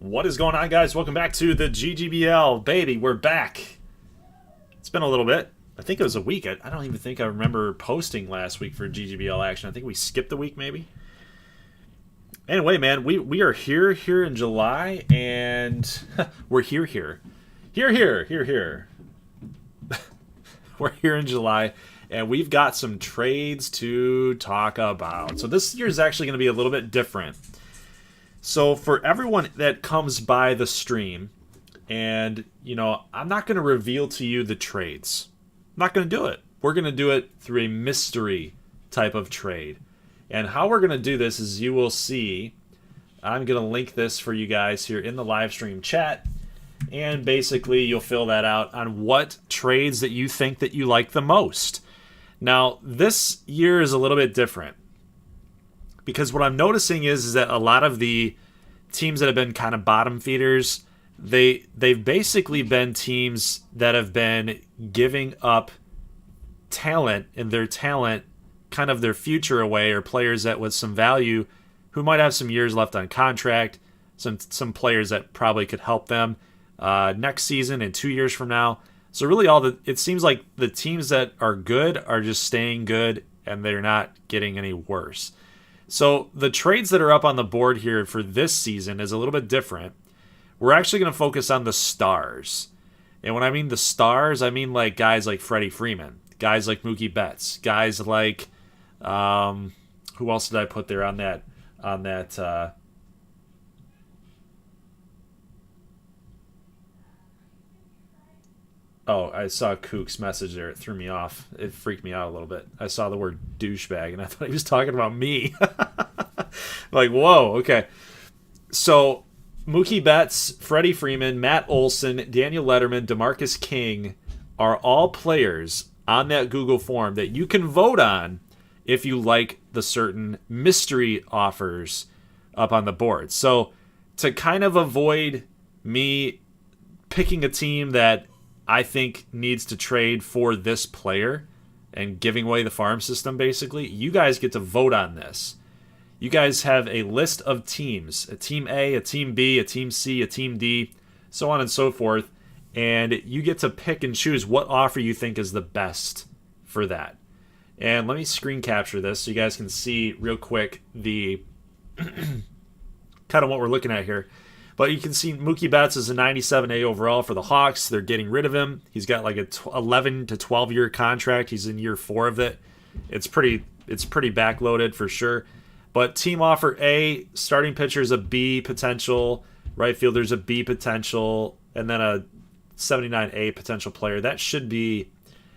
What is going on, guys? Welcome back to the GGBL. Baby, we're back. It's been a little bit. I think it was a week. I don't even think I remember posting last week for GGBL action. I think we skipped a week, maybe. Anyway, man, we are here in July, and we're here. We're here in July, and we've got some trades to talk about. So this year is actually going to be a little bit different. So for everyone that comes by the stream, and, you know, I'm not going to reveal to you the trades. I'm not going to do it. We're going to do it through a mystery type of trade. And how we're going to do this is you will see, I'm going to link this for you guys here in the live stream chat. And basically you'll fill that out on what trades that you think that you like the most. Now, this year is a little bit different. Because what I'm noticing is that a lot of the teams that have been kind of bottom feeders, they've basically been teams that have been giving up talent, and their talent, kind of their future away, or players that with some value who might have some years left on contract, some players that probably could help them next season and 2 years from now. So really it seems like the teams that are good are just staying good, and they're not getting any worse. So the trades that are up on the board here for this season is a little bit different. We're actually going to focus on the stars. And when I mean the stars, I mean like guys like Freddie Freeman, guys like Mookie Betts, guys like who else did I put there on that Oh, I saw Kook's message there. It threw me off. It freaked me out a little bit. I saw the word douchebag, and I thought he was talking about me. Like, whoa, okay. So, Mookie Betts, Freddie Freeman, Matt Olson, Daniel Letterman, DeMarcus King are all players on that Google form that you can vote on if you like the certain mystery offers up on the board. So, to kind of avoid me picking a team that I think needs to trade for this player and giving away the farm system, basically, you guys get to vote on this. You guys have a list of teams, a team A, a team B, a team C, a team D, so on and so forth, and you get to pick and choose what offer you think is the best for that. And let me screen capture this so you guys can see real quick the kind of what we're looking at here. But you can see Mookie Betts is a 97A overall for the Hawks. They're getting rid of him. He's got like a 11 to 12 year contract. He's in year 4 of it. It's pretty backloaded for sure. But team offer A, starting pitcher's a B potential, right fielder's a B potential, and then a 79A potential player. That should be,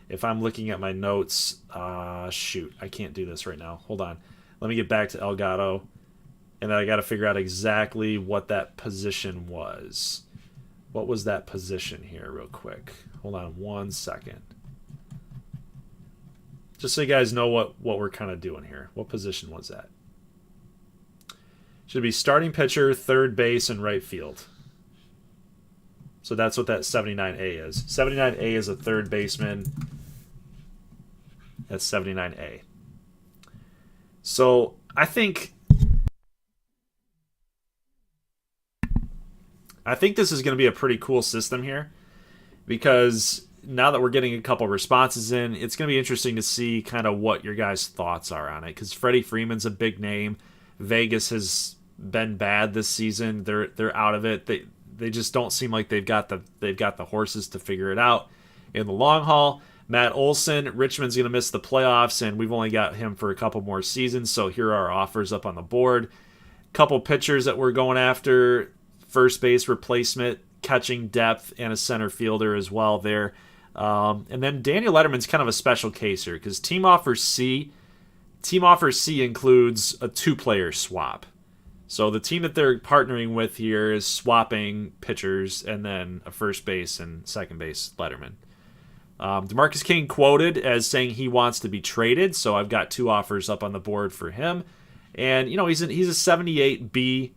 if I'm looking at my notes, shoot, I can't do this right now. Hold on. Let me get back to Elgato, and then I got to figure out exactly what that position was. What was that position here real quick? Hold on 1 second. Just so you guys know what we're kind of doing here. What position was that? Should be starting pitcher, third base, and right field. So that's what that 79A is. 79A is a third baseman. That's 79A. So I think this is going to be a pretty cool system here, because now that we're getting a couple responses in, it's going to be interesting to see kind of what your guys' thoughts are on it, because Freddie Freeman's a big name. Vegas has been bad this season. They're out of it. They just don't seem like they've got the horses to figure it out in the long haul. Matt Olson, Richmond's going to miss the playoffs, and we've only got him for a couple more seasons, so here are our offers up on the board. Couple pitchers that we're going after, first base replacement, catching depth, and a center fielder as well there. And then Daniel Letterman's kind of a special case here, because Team Offer C includes a two-player swap. So the team that they're partnering with here is swapping pitchers and then a first base and second base Letterman. DeMarcus King quoted as saying he wants to be traded, so I've got two offers up on the board for him. And, you know, he's a 78B,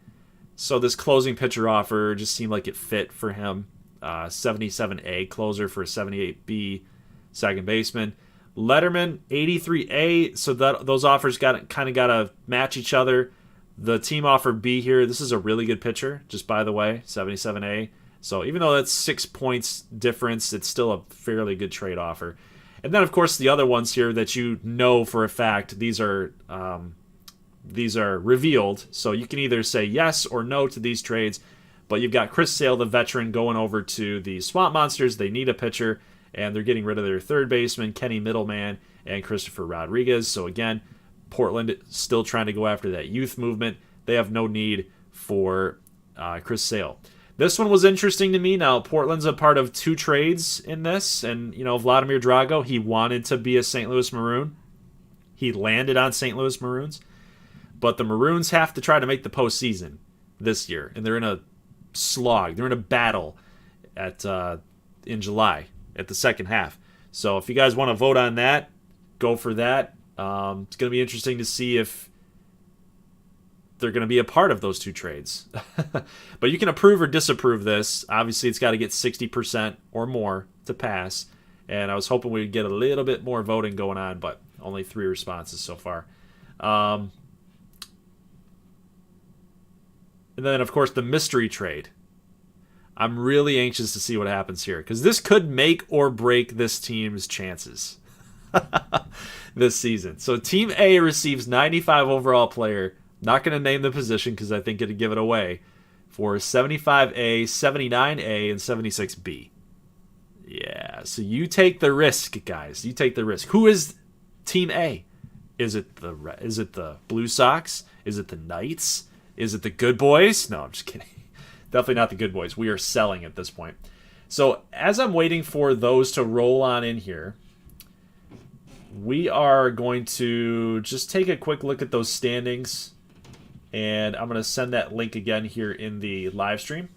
so this closing pitcher offer just seemed like it fit for him. 77A closer for a 78B second baseman. Letterman, 83A, so that those offers kind of got to match each other. The team offer B here, this is a really good pitcher, just by the way, 77A. So even though that's 6 points difference, it's still a fairly good trade offer. And then, of course, the other ones here that you know for a fact, these are revealed. So you can either say yes or no to these trades. But you've got Chris Sale, the veteran, going over to the Swamp Monsters. They need a pitcher, and they're getting rid of their third baseman, Kenny Middleman, and Christopher Rodriguez. So again, Portland still trying to go after that youth movement. They have no need for Chris Sale. This one was interesting to me. Now, Portland's a part of two trades in this, and, you know, Vladimir Drago, he wanted to be a St. Louis Maroon. He landed on St. Louis Maroons, but the Maroons have to try to make the postseason this year, and they're in a slog. They're in a battle in July at the second half. So if you guys want to vote on that, go for that. It's going to be interesting to see if they're going to be a part of those two trades. But you can approve or disapprove this. Obviously, it's got to get 60% or more to pass. And I was hoping we'd get a little bit more voting going on, but only 3 responses so far. And then, of course, the mystery trade. I'm really anxious to see what happens here, because this could make or break this team's chances this season. So Team A receives 95 overall player. Not going to name the position because I think it'd give it away, for 75A, 79A, and 76B. Yeah, so you take the risk, guys. You take the risk. Who is Team A? Is it the Blue Sox? Is it the Knights? Is it the Good Boys? No, I'm just kidding. Definitely not the Good Boys. We are selling at this point. So as I'm waiting for those to roll on in here, we are going to just take a quick look at those standings. And I'm going to send that link again here in the live stream.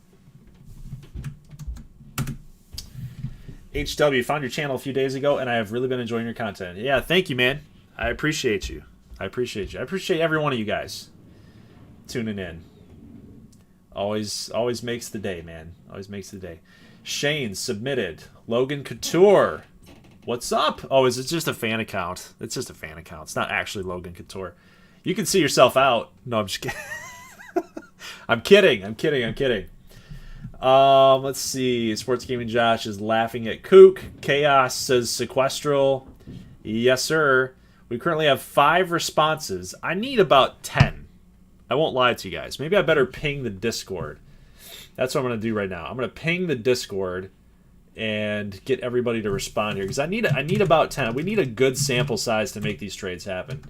HW, found your channel a few days ago, and I have really been enjoying your content. Yeah, thank you, man. I appreciate you. I appreciate every one of you guys tuning in. Always makes the day, man. Always makes the day. Shane submitted. Logan Couture. What's up? Oh, is it just a fan account? It's just a fan account. It's not actually Logan Couture. You can see yourself out. No, I'm just kidding. I'm kidding. Let's see. Sports Gaming Josh is laughing at Kook. Chaos says sequestral. Yes, sir. We currently have 5 responses. I need about 10. I won't lie to you guys. Maybe I better ping the Discord. That's what I'm going to do right now. I'm going to ping the Discord and get everybody to respond here, because I need about 10. We need a good sample size to make these trades happen.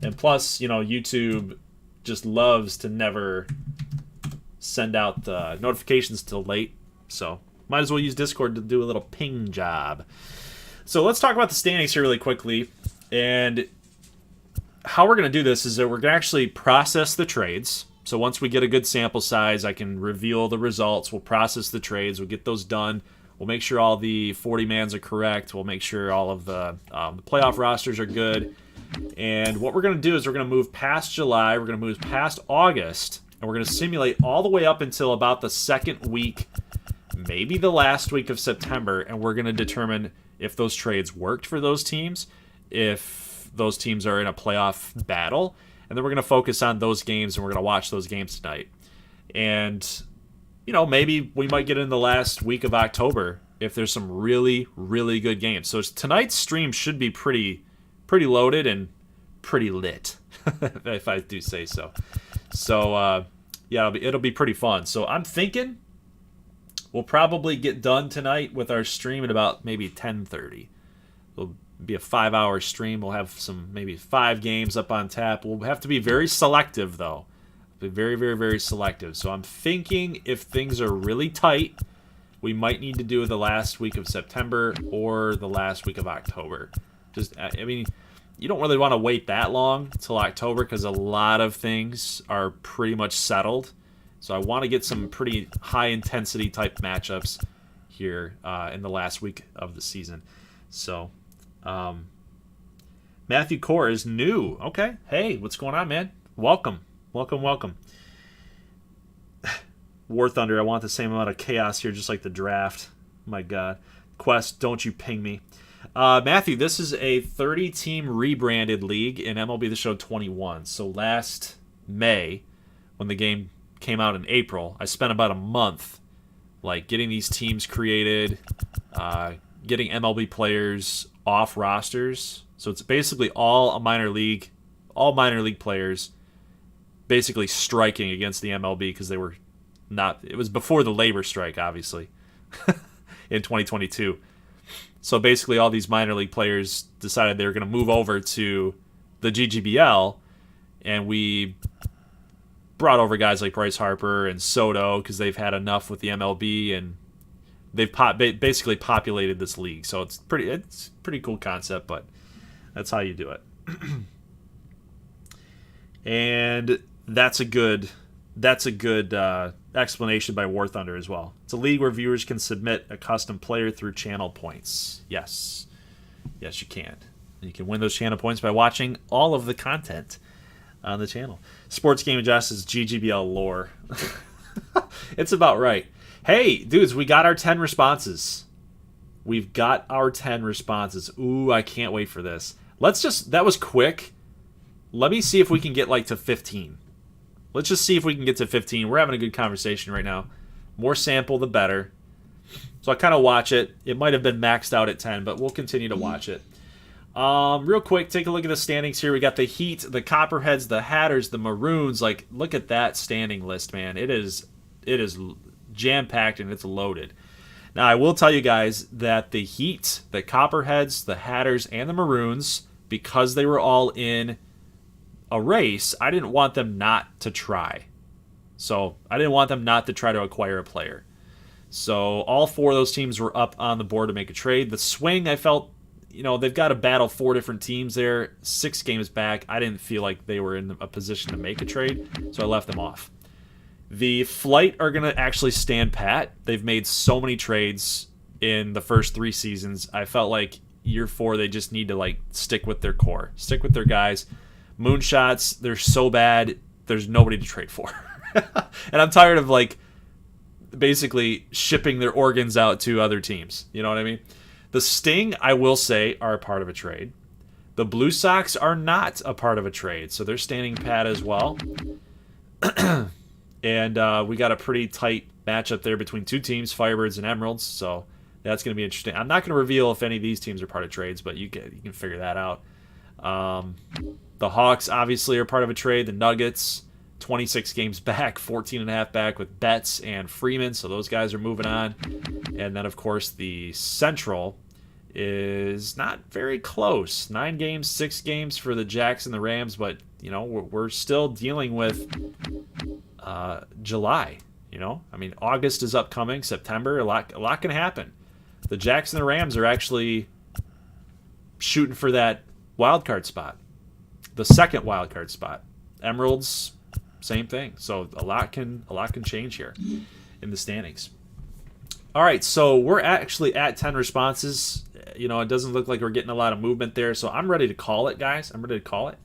And plus, YouTube just loves to never send out the notifications till late. So might as well use Discord to do a little ping job. So let's talk about the standings here really quickly. And how we're going to do this is that we're going to actually process the trades. So once we get a good sample size, I can reveal the results. We'll process the trades. We'll get those done. We'll make sure all the 40-mans are correct. We'll make sure all of the playoff rosters are good. And what we're going to do is we're going to move past July. We're going to move past August. And we're going to simulate all the way up until about the second week, maybe the last week of September. And we're going to determine if those trades worked for those teams, if those teams are in a playoff battle. And then we're going to focus on those games, and we're going to watch those games tonight. And, maybe we might get in the last week of October if there's some really, really good games. So tonight's stream should be pretty loaded and pretty lit, if I do say so. So, it'll be pretty fun. So I'm thinking we'll probably get done tonight with our stream at about maybe 10:30. It'll be a 5-hour stream. We'll have maybe 5 games up on tap. We'll have to be very selective, though. Be very, very, very selective. So I'm thinking if things are really tight, we might need to do the last week of September or the last week of October. You don't really want to wait that long till October because a lot of things are pretty much settled. So I want to get some pretty high-intensity type matchups here in the last week of the season. So Matthew Core is new. Okay. Hey, what's going on, man? Welcome. War Thunder, I want the same amount of chaos here, just like the draft. My God. Quest, don't you ping me. Matthew, this is a 30-team rebranded league in MLB The Show 21. So last May, when the game came out in April, I spent about a month getting these teams created, getting MLB players off rosters. So it's basically all minor league players basically striking against the MLB because they were not. It was before the labor strike, obviously, in 2022. So basically all these minor league players decided they were going to move over to the GGBL, and we brought over guys like Bryce Harper and Soto because they've had enough with the MLB, and they've basically populated this league. So it's pretty cool concept, but that's how you do it. And that's a good explanation by War Thunder as well. It's a league where viewers can submit a custom player through channel points. Yes, you can. You can win those channel points by watching all of the content on the channel. Sports Game Adjust is GGBL lore. It's about right. Hey, dudes, we got our 10 responses. We've got our 10 responses. Ooh, I can't wait for this. That was quick. Let me see if we can get to 15. Let's just see if we can get to 15. We're having a good conversation right now. More sample, the better. So I kind of watch it. It might have been maxed out at 10, but we'll continue to watch it. Real quick, take a look at the standings here. We got the Heat, the Copperheads, the Hatters, the Maroons. Look at that standing list, man. It is jam-packed and it's loaded. Now, I will tell you guys that the Heat, the Copperheads, the Hatters, and the Maroons, because they were all in a race, I didn't want them not to try. So I didn't want them not to try to acquire a player. So all 4 of those teams were up on the board to make a trade. The Swing, I felt, they've got to battle 4 different teams there. 6 games back, I didn't feel like they were in a position to make a trade, so I left them off. The Flight are going to actually stand pat. They've made so many trades in the first 3 seasons. I felt like year 4, they just need to stick with their core, stick with their guys. Moonshots, they're so bad, there's nobody to trade for. And I'm tired of basically shipping their organs out to other teams. You know what I mean? The Sting, I will say, are a part of a trade. The Blue Sox are not a part of a trade, so they're standing pat as well. And we got a pretty tight matchup there between 2 teams, Firebirds and Emeralds, so that's going to be interesting. I'm not going to reveal if any of these teams are part of trades, but you can figure that out. The Hawks obviously are part of a trade. The Nuggets, 26 games back, 14.5 back with Betts and Freeman, so those guys are moving on. And then, of course, the Central is not very close. 9 games, 6 games for the Jacks and the Rams, but we're still dealing with July. I mean, August is upcoming, September, a lot can happen. The Jacks and the Rams are actually shooting for that wild card spot, the second wild card spot. Emeralds, same thing. So a lot can change here in the standings. All right, so we're actually at 10 responses. It doesn't look like we're getting a lot of movement there, so I'm ready to call it, guys. I'm ready to call it.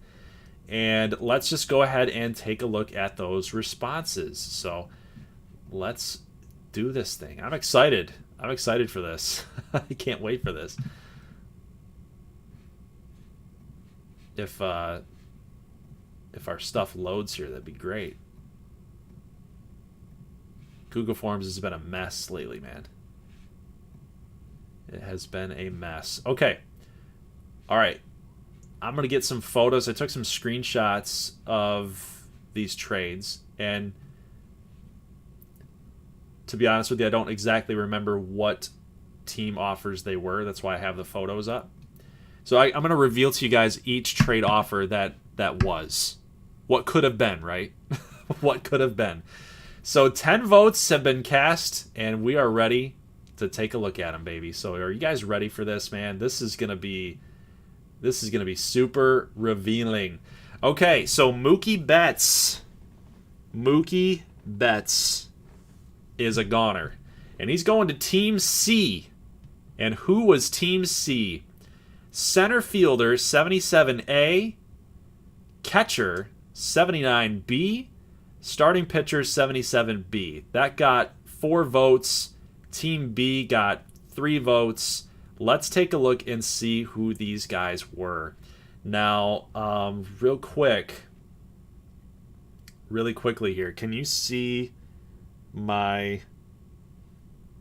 And let's just go ahead and take a look at those responses. So let's do this thing. I'm excited. I'm excited for this. I can't wait for this. If our stuff loads here, that'd be great. Google Forms has been a mess lately, man. It has been a mess. Okay. All right. I'm going to get some photos. I took some screenshots of these trades. And to be honest with you, I don't exactly remember what team offers they were. That's why I have the photos up. So I'm going to reveal to you guys each trade offer that was. What could have been, right? What could have been. So 10 votes have been cast, and we are ready to take a look at them, baby. So are you guys ready for this, man? This is gonna be super revealing. Okay, so Mookie Betts is a goner, and he's going to Team C. And who was Team C? Center fielder 77A, catcher 79B, starting pitcher 77B. That got 4 votes. Team B got 3 votes. Let's take a look and see who these guys were. Now, really quickly here, can you see my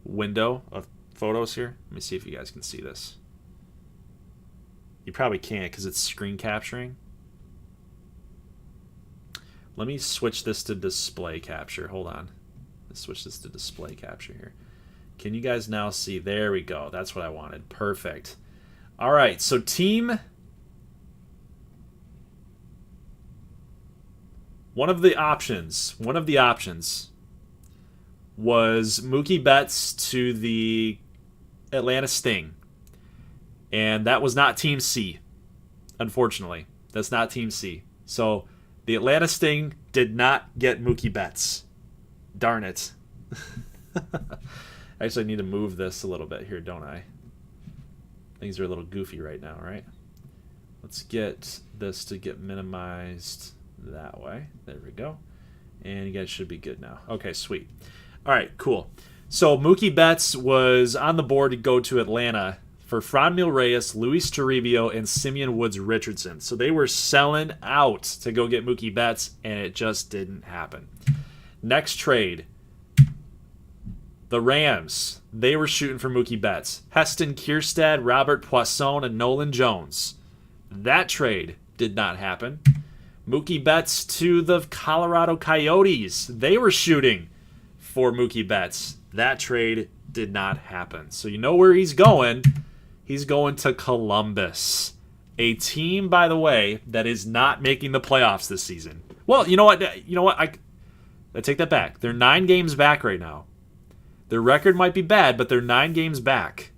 window of photos here? Let me see if you guys can see this. You probably can't because it's screen capturing. Let me switch this to display capture. Hold on. Let's switch this to display capture here. Can you guys now see? There we go. That's what I wanted. Perfect. All right. So one of the options was Mookie Betts to the Atlanta Sting. And that was not Team C. Unfortunately. That's not Team C. So the Atlanta Sting did not get Mookie Betts. Darn it. Actually, I need to move this a little bit here, don't I? Things are a little goofy right now, right? Let's get this to get minimized that way. There we go. And you guys should be good now. Okay, sweet. All right, cool. So Mookie Betts was on the board to go to Atlanta for Franmil Reyes, Luis Toribio, and Simeon Woods Richardson. So they were selling out to go get Mookie Betts, and it just didn't happen. Next trade, the Rams. They were shooting for Mookie Betts. Heston Kierstad, Robert Poisson, and Nolan Jones. That trade did not happen. Mookie Betts to the Colorado Coyotes. They were shooting for Mookie Betts. That trade did not happen. So you know where he's going. He's going to Columbus. A team, by the way, that is not making the playoffs this season. Well, you know what? I take that back. They're 9 games back right now. Their record might be bad, but they're 9 games back.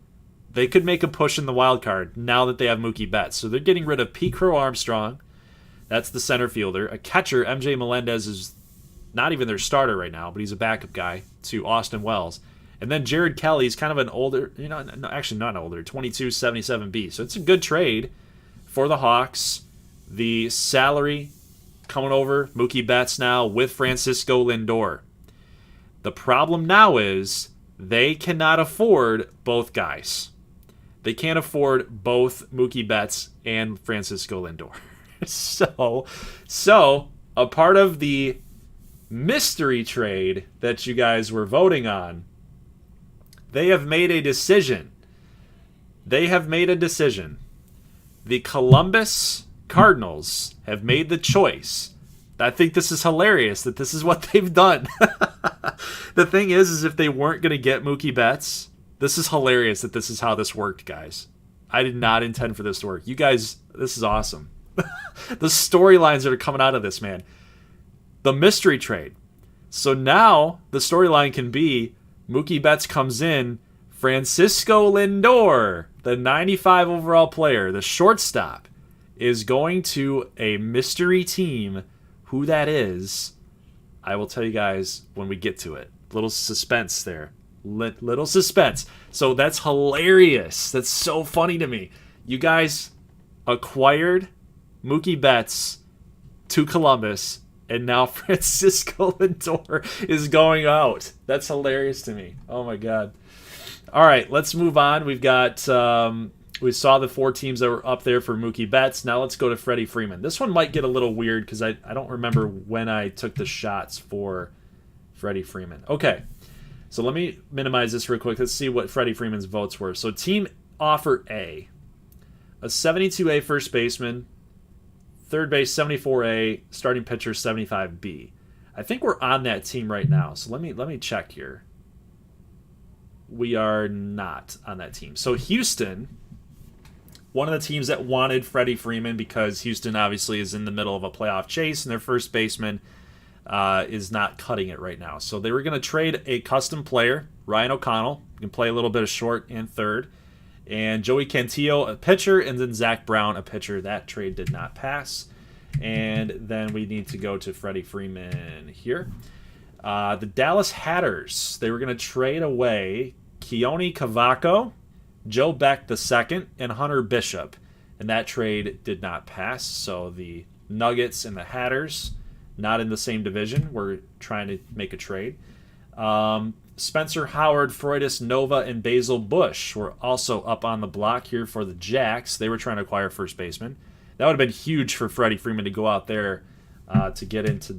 They could make a push in the wild card now that they have Mookie Betts. So they're getting rid of Pete Crow Armstrong. That's the center fielder. A catcher, MJ Melendez, is not even their starter right now, but he's a backup guy to Austin Wells. And then Jared Kelly's kind of an older, actually not older, 22, 77B. So it's a good trade for the Hawks. The salary coming over, Mookie Betts now with Francisco Lindor. The problem now is they cannot afford both guys. They can't afford both Mookie Betts and Francisco Lindor. So a part of the mystery trade that you guys were voting on, they have made a decision. The Columbus Cardinals have made the choice. I think this is hilarious that this is what they've done. The thing is if they weren't going to get Mookie Betts, this is hilarious that this is how this worked, guys. I did not intend for this to work. You guys, this is awesome. The storylines that are coming out of this, man. The mystery trade. So now the storyline can be Mookie Betts comes in, Francisco Lindor, the 95 overall player, the shortstop, is going to a mystery team. Who that is, I will tell you guys when we get to it. Little suspense there. Little suspense. So that's hilarious. That's so funny to me. You guys acquired Mookie Betts to Columbus, and now Francisco Lindor is going out. That's hilarious to me. Oh my God. All right, let's move on. We've got we saw the 4 teams that were up there for Mookie Betts. Now let's go to Freddie Freeman. This one might get a little weird because I don't remember when I took the shots for Freddie Freeman. Okay, so let me minimize this real quick. Let's see what Freddie Freeman's votes were. So team offer A 72A first baseman, third base 74A, starting pitcher 75B. I think we're on that team right now. So let me check here. We are not on that team. So Houston, one of the teams that wanted Freddie Freeman because Houston obviously is in the middle of a playoff chase and their first baseman is not cutting it right now. So they were going to trade a custom player, Ryan O'Connell, can play a little bit of short and third, and Joey Cantillo, a pitcher, and then Zach Brown, a pitcher. That trade did not pass. And then we need to go to Freddie Freeman here. The Dallas Hatters, they were going to trade away Keone Cavaco, Joe Beck II, and Hunter Bishop. And that trade did not pass. So the Nuggets and the Hatters, not in the same division, were trying to make a trade. Spencer Howard, Freudis Nova, and Basil Bush were also up on the block here for the Jacks. They were trying to acquire first baseman. That would have been huge for Freddie Freeman to go out there to get into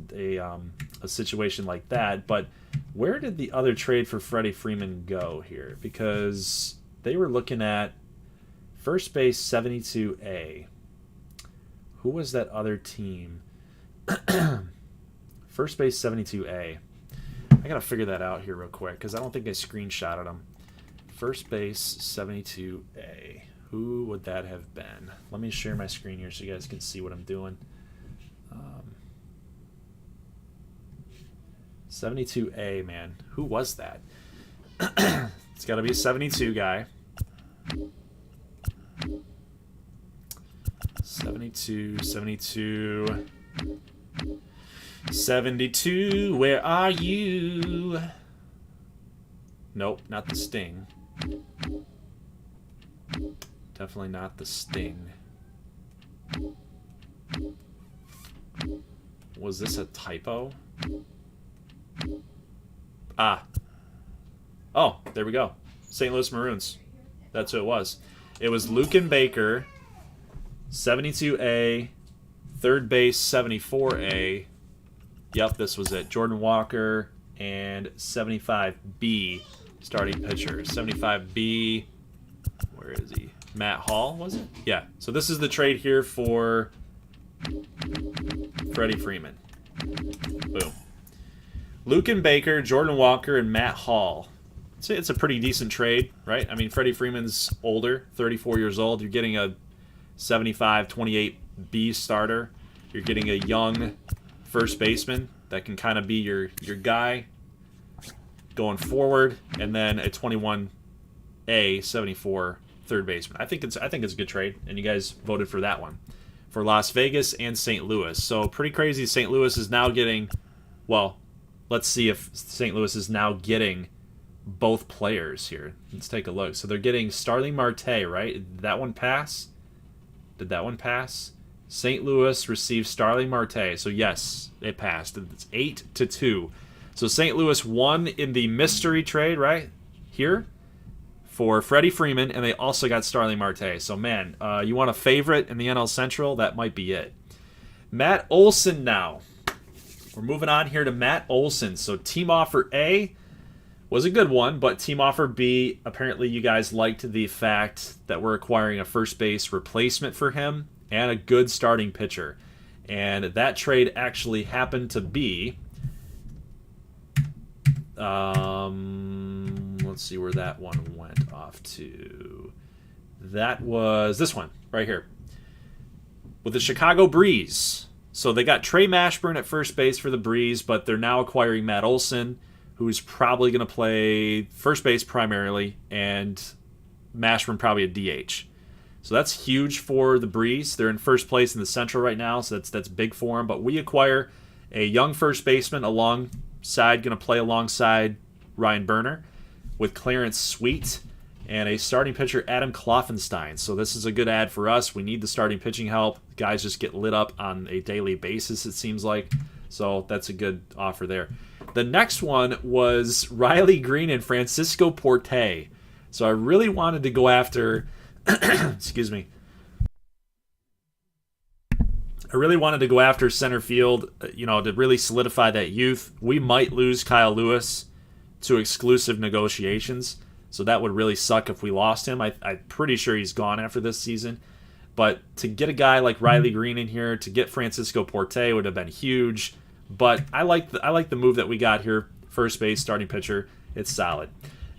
a situation like that. But where did the other trade for Freddie Freeman go here? Because they were looking at first base 72A. Who was that other team? First base 72A. I got to figure that out here real quick because I don't think I screenshotted them. First base 72A. Who would that have been? Let me share my screen here so you guys can see what I'm doing. 72A, man. Who was that? It's got to be a 72 guy. 72, 72. 72, where are you? Nope, not the Sting. Definitely not the Sting. Was this a typo? Ah. Oh, there we go. St. Louis Maroons. That's who it was. It was Luken Baker, 72A, third base 74A. Yep, this was it. Jordan Walker and 75B, starting pitcher. 75B, where is he? Matt Hall, was it? Yeah. So this is the trade here for Freddie Freeman. Boom. Luken Baker, Jordan Walker, and Matt Hall. It's a pretty decent trade, right? I mean, Freddie Freeman's older, 34 years old. You're getting a 75, 28B starter. You're getting a young first baseman that can kind of be your guy going forward, and then a 21A 74 third baseman. I think it's a good trade, and you guys voted for that one for Las Vegas and St. Louis. So pretty crazy. St. Louis is now getting, well, let's see if St. Louis is now getting both players here. Let's take a look. So they're getting Starling Marte, right? Did that one pass? Did that one pass? St. Louis received Starling Marte. So yes, it passed. It's 8-2. So St. Louis won in the mystery trade, right? Here for Freddie Freeman, and they also got Starling Marte. So man, you want a favorite in the NL Central? That might be it. Matt Olson now. We're moving on here to Matt Olson. So team offer A was a good one, but team offer B, apparently you guys liked the fact that we're acquiring a first base replacement for him and a good starting pitcher. And that trade actually happened to be, let's see where that one went off to. That was this one right here with the Chicago Breeze. So they got Trey Mashburn at first base for the Breeze, but they're now acquiring Matt Olson, who's probably going to play first base primarily, and Mashburn probably a DH. So that's huge for the Breeze. They're in first place in the Central right now, so that's big for them. But we acquire a young first baseman going to play alongside Ryan Berner, with Clarence Sweet, and a starting pitcher, Adam Kloffenstein. So this is a good ad for us. We need the starting pitching help. Guys just get lit up on a daily basis, it seems like. So that's a good offer there. The next one was Riley Green and Francisco Porte. So I really wanted to go after... excuse me. I really wanted to go after center field, to really solidify that youth. We might lose Kyle Lewis to exclusive negotiations, so that would really suck if we lost him. I'm pretty sure he's gone after this season. But to get a guy like Riley Green in here, to get Francisco Porte would have been huge. But I like the move that we got here. First base, starting pitcher, it's solid.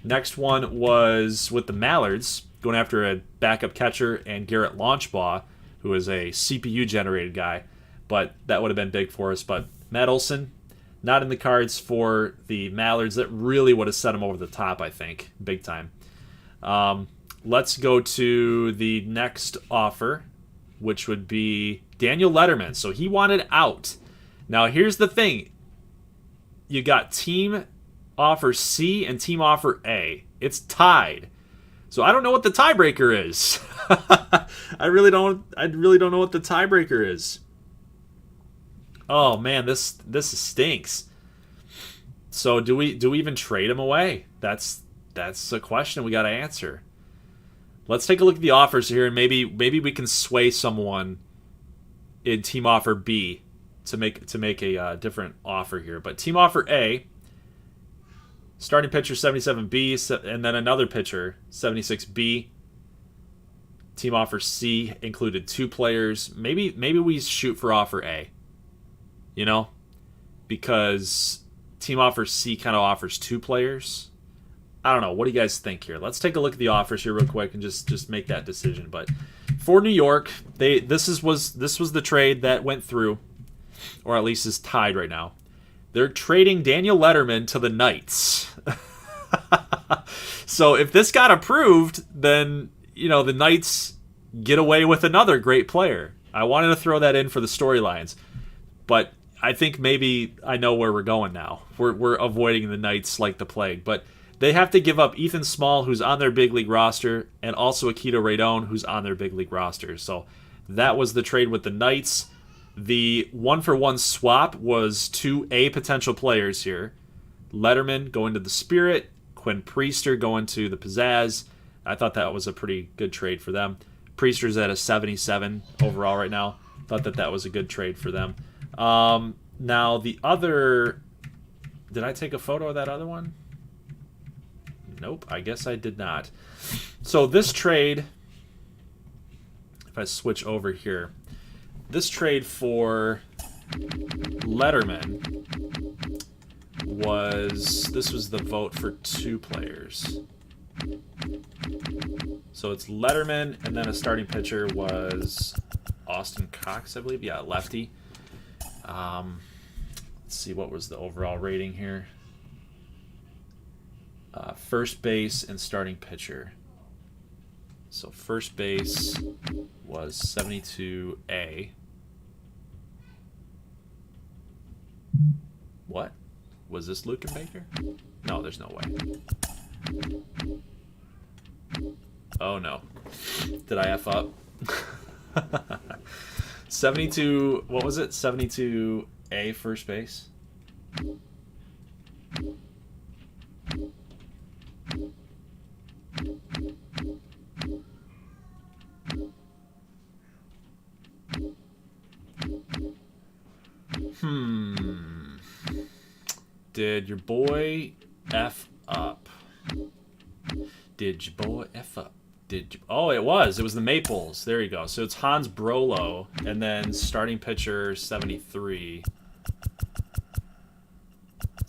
Next one was with the Mallards, going after a backup catcher and Garrett Launchbaugh, who is a CPU-generated guy. But that would have been big for us. But Matt Olson, not in the cards for the Mallards. That really would have set him over the top, I think, big time. Let's go to the next offer, which would be Daniel Letterman. So he wanted out. Now, here's the thing. You got team offer C and team offer A. It's tied. So I don't know what the tiebreaker is. I really don't know what the tiebreaker is. Oh man, this stinks. So do we even trade him away? That's a question we got to answer. Let's take a look at the offers here, and maybe we can sway someone in team offer B to make a different offer here. But team offer A, starting pitcher 77B, and then another pitcher 76B. Team offer C included 2 players. Maybe we shoot for offer A. Because team offer C kind of offers 2 players. I don't know. What do you guys think here? Let's take a look at the offers here real quick and just make that decision. But for New York, this was the trade that went through, or at least is tied right now. They're trading Daniel Letterman to the Knights. So if this got approved, then the Knights get away with another great player. I wanted to throw that in for the storylines, but I think maybe I know where we're going now. We're avoiding the Knights like the plague, but they have to give up Ethan Small, who's on their big league roster, and also Akito Radon, who's on their big league roster. So that was the trade with the Knights. The 1-for-1 swap was 2 A potential players here. Letterman going to the Spirit, Quinn Priester going to the Pizzazz. I thought that was a pretty good trade for them. Priester's at a 77 overall right now. Thought that was a good trade for them. Now the other... Did I take a photo of that other one? Nope, I guess I did not. So this trade, if I switch over here, this trade for Letterman was the vote for 2 players. So it's Letterman, and then a starting pitcher was Austin Cox, I believe. Yeah, lefty. Let's see, what was the overall rating here? First base and starting pitcher. So first base was 72A. What? Was this Luke and Baker? No, there's no way. Oh no. Did I F up? 72, what was it? 72A first base? Did your boy F up? Did your boy F up? Oh, it was the Maples. There you go. So it's Hans Brolo, and then starting pitcher 73,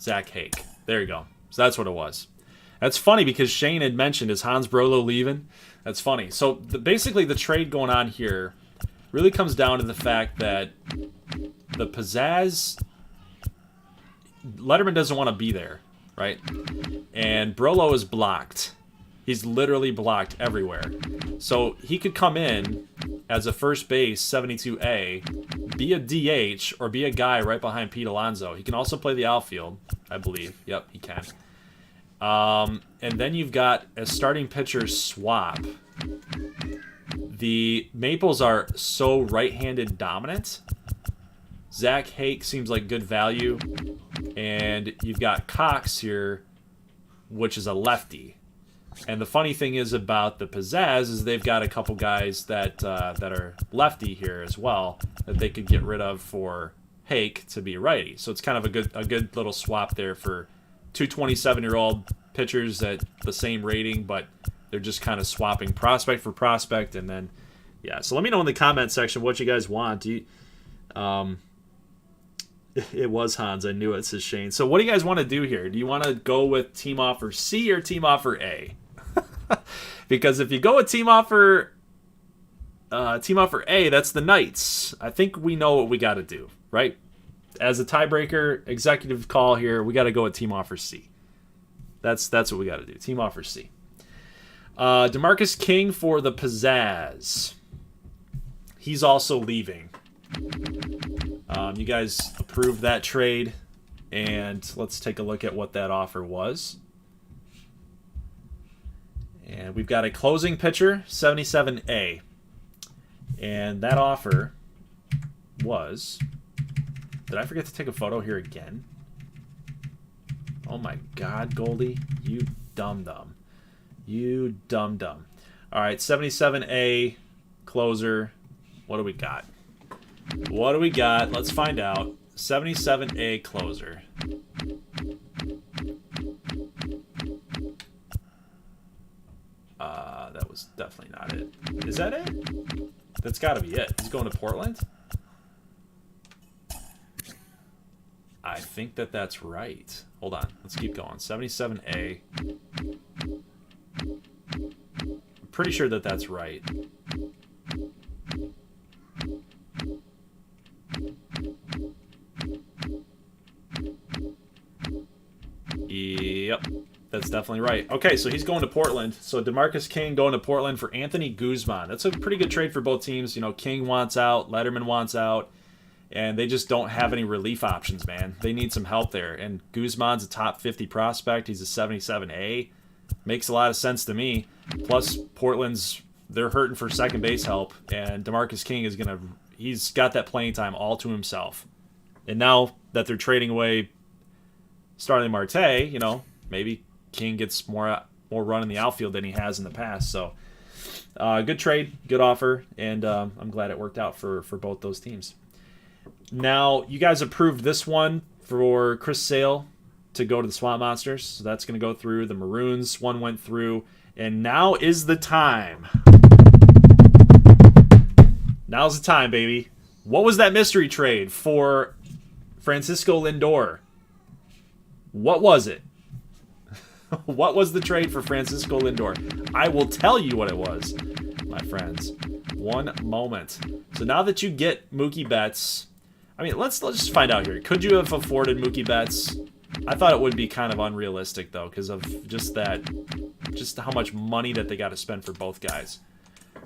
Zach Hake. There you go. So that's what it was. That's funny because Shane had mentioned, is Hans Brolo leaving? That's funny. So basically the trade going on here really comes down to the fact that the pizzazz, Letterman doesn't want to be there, right? And Brolo is blocked. He's literally blocked everywhere. So he could come in as a first base 72A, be a DH, or be a guy right behind Pete Alonso. He can also play the outfield, I believe. Yep, he can. And then you've got a starting pitcher swap. The Maples are so right-handed dominant. Zach Hake seems like good value. And you've got Cox here, which is a lefty. And the funny thing is about the Pizzazz is they've got a couple guys that are lefty here as well that they could get rid of for Hake to be a righty. So it's kind of a good little swap there for two 27-year-old pitchers at the same rating, but they're just kind of swapping prospect for prospect. And then, yeah. So let me know in the comment section what you guys want. It was Hans. I knew it, says Shane. So what do you guys want to do here? Do you want to go with team offer C or team offer A? Because if you go with team offer A, that's the Knights. I think we know what we got to do, right? As a tiebreaker, executive call here, we got to go with team offer C. That's what we got to do. Team offer C. DeMarcus King for the Pizzazz. He's also leaving. You guys approved that trade, and let's take a look at what that offer was. And we've got a closing pitcher, 77A. And that offer was... Did I forget to take a photo here again? Oh my God, Goldie. You dum-dum. You dum-dum. All right, 77A, closer. What do we got? What do we got? Let's find out. 77A, closer. That was definitely not it. Is that it? That's got to be it. He's going to Portland? I think that's right. Hold on. Let's keep going. 77A. I'm pretty sure that's right. Yep. That's definitely right. Okay, so he's going to Portland. So DeMarcus King going to Portland for Anthony Guzman. That's a pretty good trade for both teams. You know, King wants out, Letterman wants out, and they just don't have any relief options, man. They need some help there. And Guzman's a top 50 prospect. He's a 77A. Makes a lot of sense to me. Plus, Portland's, they're hurting for second base help, and DeMarcus King is he's got that playing time all to himself. And now that they're trading away Starling Marte, you know, maybe King gets more run in the outfield than he has in the past. So, good trade, good offer, and I'm glad it worked out for both those teams. Now, you guys approved this one for Chris Sale to go to the Swamp Monsters. So that's going to go through. The Maroons one went through. And now is the time. Now's the time, baby. What was that mystery trade for Francisco Lindor? What was it? What was the trade for Francisco Lindor? I will tell you what it was, my friends. One moment. So now that you get Mookie Betts, I mean, let's just find out here. Could you have afforded Mookie Betts? I thought it would be kind of unrealistic, though, because of just how much money that they got to spend for both guys.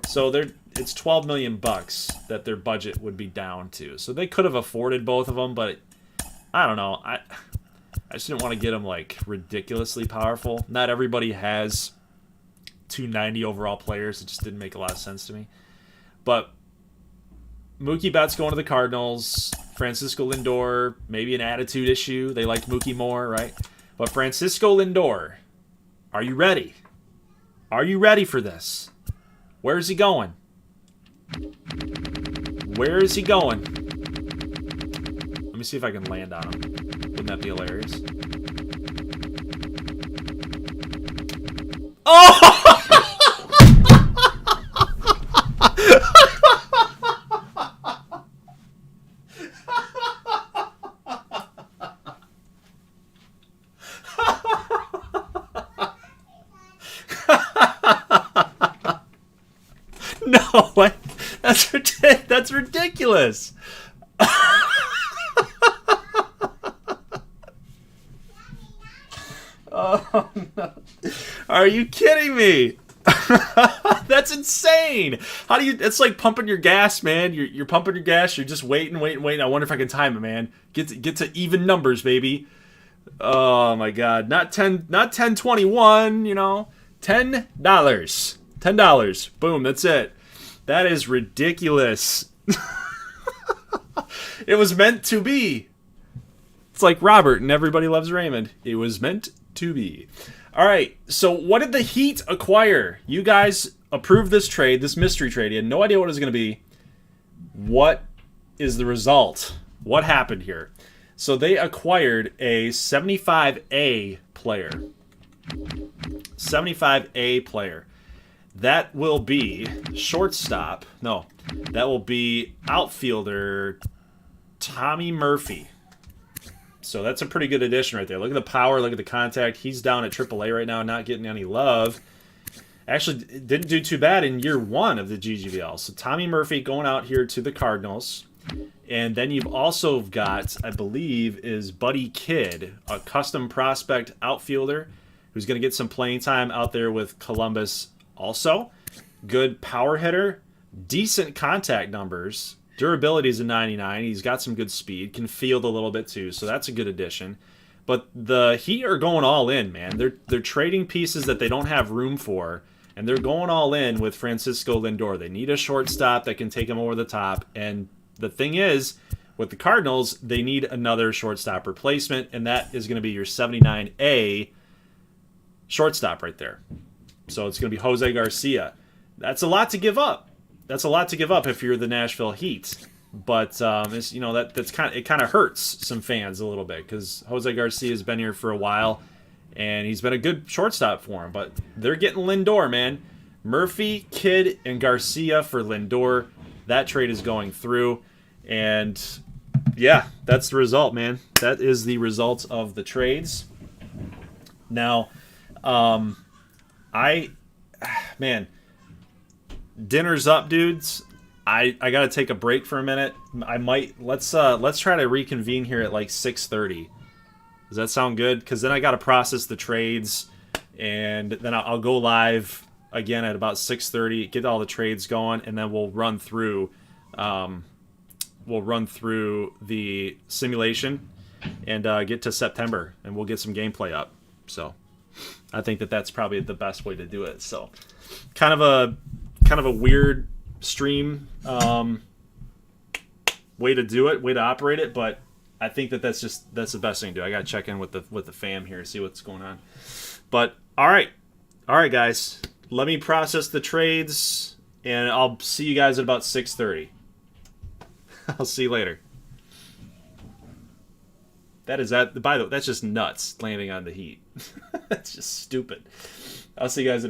So it's $12 million that their budget would be down to. So they could have afforded both of them, but I don't know. I just didn't want to get them like ridiculously powerful. Not everybody has 290 overall players. It just didn't make a lot of sense to me. But Mookie Betts going to the Cardinals. Francisco Lindor, maybe an attitude issue. They liked Mookie more, right? But Francisco Lindor, are you ready? Are you ready for this? Where is he going? Where is he going? Let me see if I can land on him. Wouldn't that be hilarious? Oh! No, that's ridiculous. Oh no! Are you kidding me? That's insane. How do you? It's like pumping your gas, man. You're pumping your gas. You're just waiting. I wonder if I can time it, man. Get to even numbers, baby. Oh my God! Not 10.21. You know, $10. $10. Boom. That's it. That is ridiculous. It was meant to be. It's like Robert and Everybody Loves Raymond. It was meant to be. All right, so what did the Heat acquire? You guys approved this trade, this mystery trade. You had no idea what it was going to be. What is the result? What happened here? So they acquired a 75A player. 75A player. That will be shortstop. No, that will be outfielder Tommy Murphy. So that's a pretty good addition right there. Look at the power. Look at the contact. He's down at AAA right now, not getting any love. Actually, didn't do too bad in year one of the GGBL. So Tommy Murphy going out here to the Cardinals. And then you've also got, I believe, is Buddy Kidd, a custom prospect outfielder who's going to get some playing time out there with Columbus also. Good power hitter, decent contact numbers. Durability is a 99. He's got some good speed. Can field a little bit too, so that's a good addition. But the Heat are going all in, man. They're trading pieces that they don't have room for, and they're going all in with Francisco Lindor. They need a shortstop that can take them over the top. And the thing is, with the Cardinals, they need another shortstop replacement, and that is going to be your 79A shortstop right there. So it's going to be Jose Garcia. That's a lot to give up. That's a lot to give up if you're the Nashville Heat, but it's, you know, it kind of hurts some fans a little bit because Jose Garcia has been here for a while, and he's been a good shortstop for him. But they're getting Lindor, man. Murphy, Kidd, and Garcia for Lindor. That trade is going through, and yeah, that's the result, man. That is the result of the trades. Now, man. Dinner's up, dudes. I gotta take a break for a minute. Let's try to reconvene here at like 6:30. Does that sound good? Because then I gotta process the trades, and then I'll go live again at about 6:30. Get all the trades going, and then we'll run through the simulation and get to September, and we'll get some gameplay up. So I think that's probably the best way to do it. So kind of a weird stream way to do it, way to operate it, but I think that's the best thing to do. I gotta check in with the fam here, see what's going on. But all right guys, let me process the trades, and I'll see you guys at about 6:30. I'll see you later. By the way, that's just nuts landing on the Heat. That's just stupid. I'll see you guys in a minute.